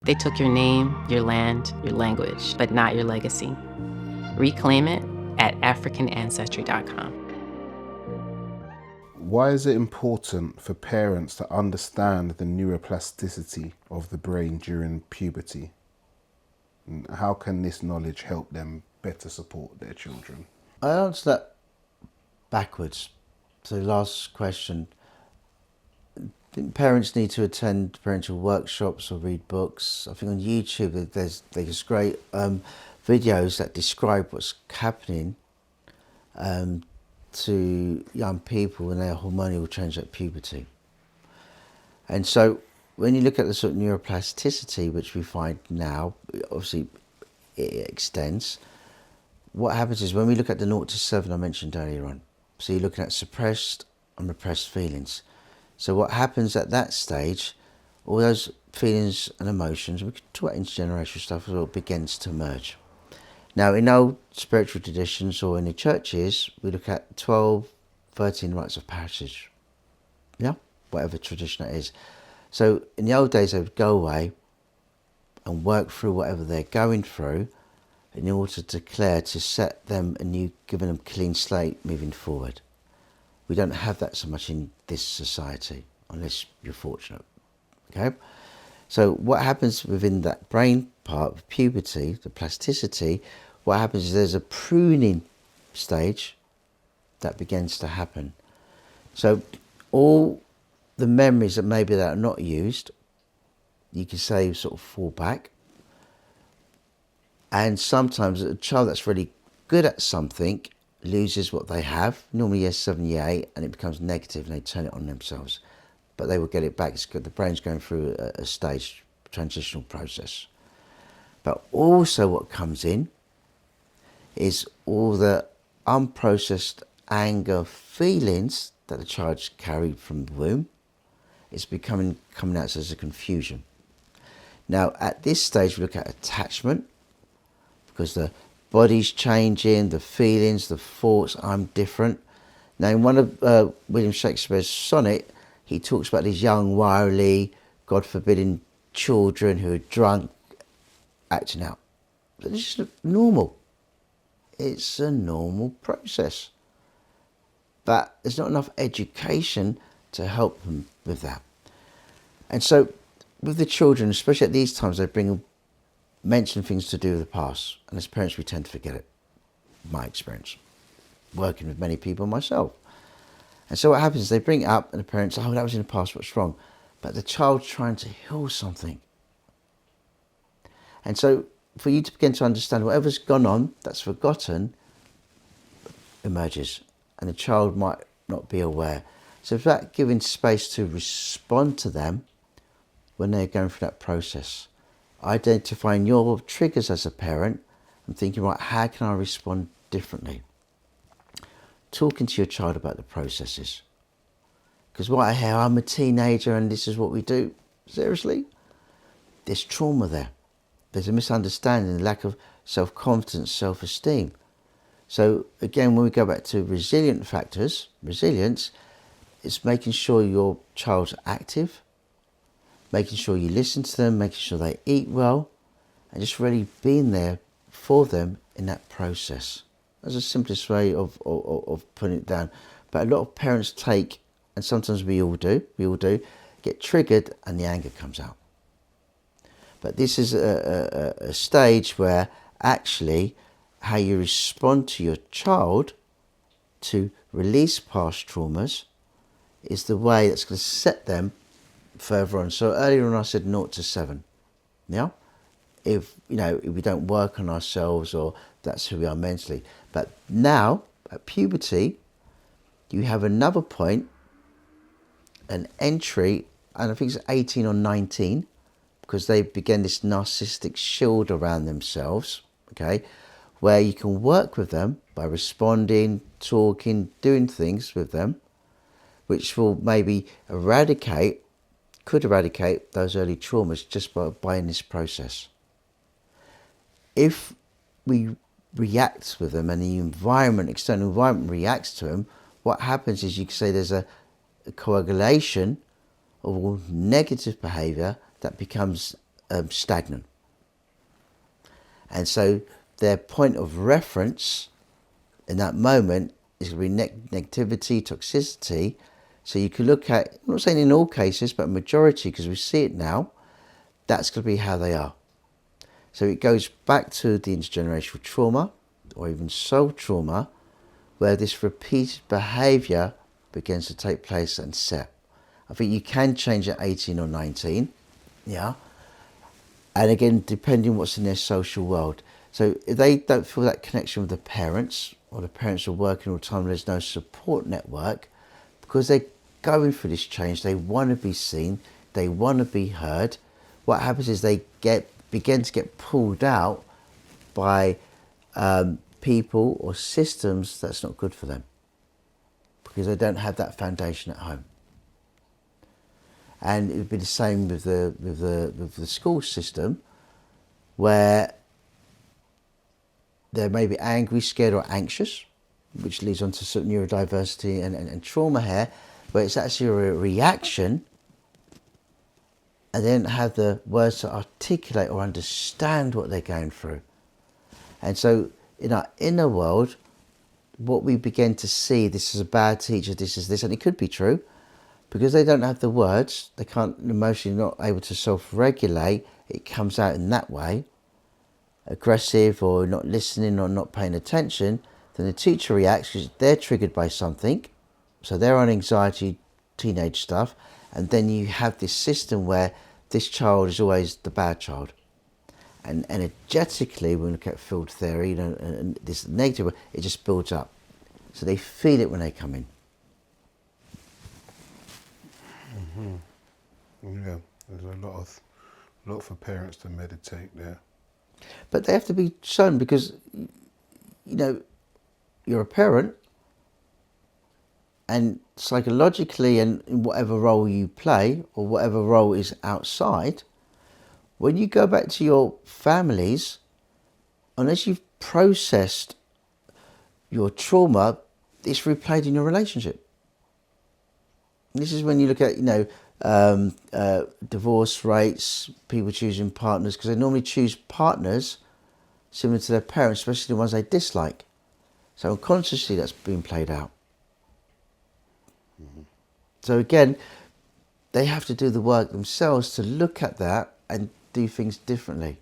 They took your name, your land, your language, but not your legacy. Reclaim it at AfricanAncestry.com. Why is it important for parents to understand the neuroplasticity of the brain during puberty? And how can this knowledge help them better support their children? I answer that backwards. So the last question. I think parents need to attend parental workshops or read books. I think on YouTube there's great videos that describe what's happening to young people when their hormonal change at puberty. And so when you look at the sort of neuroplasticity, which we find now, obviously it extends. What happens is when we look at the 0 to 7 I mentioned earlier on, so you're looking at suppressed and repressed feelings. So what happens at that stage, all those feelings and emotions, we can talk about intergenerational stuff as well, begins to merge. Now in old spiritual traditions or in the churches, we look at 12, 13 rites of passage. Yeah, whatever tradition it is. So in the old days they would go away and work through whatever they're going through in order to declare, to set them a new, giving them a clean slate moving forward. We don't have that so much in this society, unless you're fortunate. Okay? So what happens within that brain part of puberty, the plasticity, what happens is there's a pruning stage that begins to happen. So all the memories that maybe that are not used, you can say sort of fall back. And sometimes a child that's really good at something loses what they have, normally year 7, year 8, and it becomes negative and they turn it on themselves. But they will get it back. It's good. The brain's going through a stage, transitional process. But also what comes in is all the unprocessed anger feelings that the child carried from the womb. It's coming out as a confusion. Now at this stage we look at attachment, because the body's changing, the feelings, the thoughts, I'm different. Now in one of William Shakespeare's sonnet, he talks about these young, wily, God forbidding children who are drunk, acting out. But it's just normal. It's a normal process. But there's not enough education to help them with that. And so with the children, especially at these times, they mention things to do with the past. And as parents, we tend to forget it. My experience, working with many people myself. And so what happens is they bring it up and the parents, oh, that was in the past, what's wrong? But the child's trying to heal something. And so for you to begin to understand whatever's gone on that's forgotten emerges, and the child might not be aware. So it's about giving space to respond to them when they're going through that process. Identifying your triggers as a parent and thinking, right, how can I respond differently? Talking to your child about the processes. Because what I hear, I'm a teenager and this is what we do. Seriously? There's trauma there. There's a misunderstanding, a lack of self-confidence, self-esteem. So again, when we go back to resilient factors, resilience, it's making sure your child's active, making sure you listen to them, making sure they eat well, and just really being there for them in that process. That's the simplest way of putting it down. But a lot of parents take, and sometimes we all do, get triggered and the anger comes out. But this is a stage where actually how you respond to your child to release past traumas is the way that's going to set them further on. So earlier on I said 0 to 7. Yeah? If we don't work on ourselves, or that's who we are mentally. But now at puberty you have another point, an entry, and I think it's 18 or 19, because they begin this narcissistic shield around themselves, okay, where you can work with them by responding, talking, doing things with them, which will maybe could eradicate those early traumas just by in this process. If we react with them and the external environment reacts to them, what happens is you can say there's a coagulation of all negative behaviour that becomes stagnant. And so their point of reference in that moment is going to be negativity, toxicity. So you can look at, I'm not saying in all cases, but majority, because we see it now, that's going to be how they are. So it goes back to the intergenerational trauma, or even soul trauma, where this repeated behaviour begins to take place and set. I think you can change at 18 or 19, yeah? And again, depending what's in their social world. So if they don't feel that connection with the parents, or the parents are working all the time, there's no support network, because they're going through this change, they want to be seen, they want to be heard. What happens is they begin to get pulled out by people or systems that's not good for them, because they don't have that foundation at home. And it would be the same with the school system, where they may be angry, scared, or anxious, which leads on to sort of neurodiversity and trauma here, where it's actually a reaction, and they don't have the words to articulate or understand what they're going through. And so in our inner world, what we begin to see, this is a bad teacher, this is this, and it could be true, because they don't have the words, they can't emotionally, not able to self-regulate, it comes out in that way, aggressive or not listening or not paying attention. Then the teacher reacts because they're triggered by something, so they're on anxiety, teenage stuff, and then you have this system where this child is always the bad child. And energetically, when we look at field theory, you know, and this negative, it just builds up. So they feel it when they come in. Yeah, there's a lot for parents to meditate there. But they have to be shown, because, you know, you're a parent, and psychologically, and in whatever role you play, or whatever role is outside, when you go back to your families, unless you've processed your trauma, it's replayed in your relationship. This is when you look at, you know, divorce rates, people choosing partners, because they normally choose partners similar to their parents, especially the ones they dislike. So unconsciously that's being played out. Mm-hmm. So again, they have to do the work themselves to look at that and do things differently.